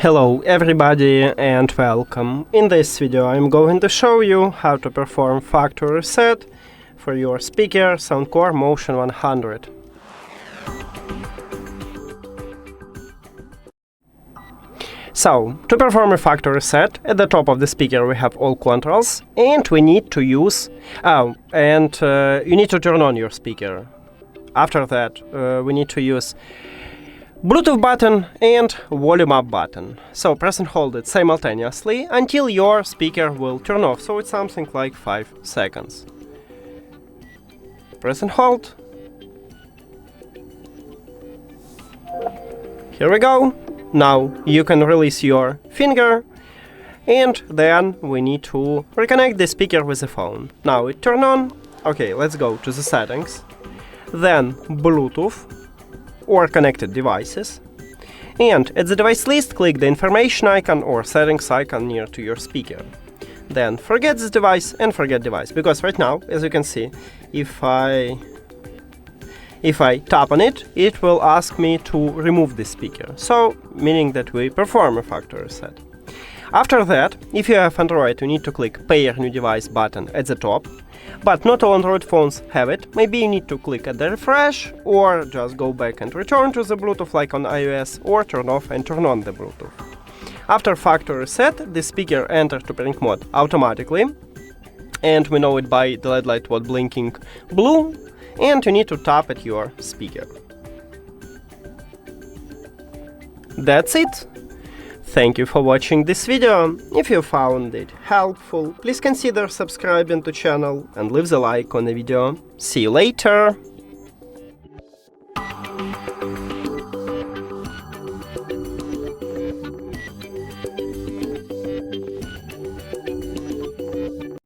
Hello everybody and welcome. In this video I'm going to show you how to perform factory reset for your speaker SOUNDCORE Motion 100. So, to perform a factory reset, at the top of the speaker we have all controls and we need to use... you need to turn on your speaker. After that we need to use Bluetooth button and volume up button. So press and hold it simultaneously until your speaker will turn off, so it's something like 5 seconds. Press and hold. Here we go. Now you can release your finger and then we need to reconnect the speaker with the phone. Now it turned on. Okay, let's go to the settings. Then Bluetooth or connected devices, and at the device list click the information icon or settings icon near to your speaker. Then forget this device and forget device, because right now, as you can see, if I tap on it, it will ask me to remove the speaker, so meaning that we perform a factory reset. After that, if you have Android, you need to click Pair New Device button at the top, but not all Android phones have it. Maybe you need to click at the refresh, or just go back and return to the Bluetooth like on iOS, or turn off and turn on the Bluetooth. After factory reset, the speaker enters to pairing mode automatically, and we know it by the LED light was blinking blue, and you need to tap at your speaker. That's it! Thank you for watching this video. If you found it helpful, please consider subscribing to channel and leave the like on the video. See you later!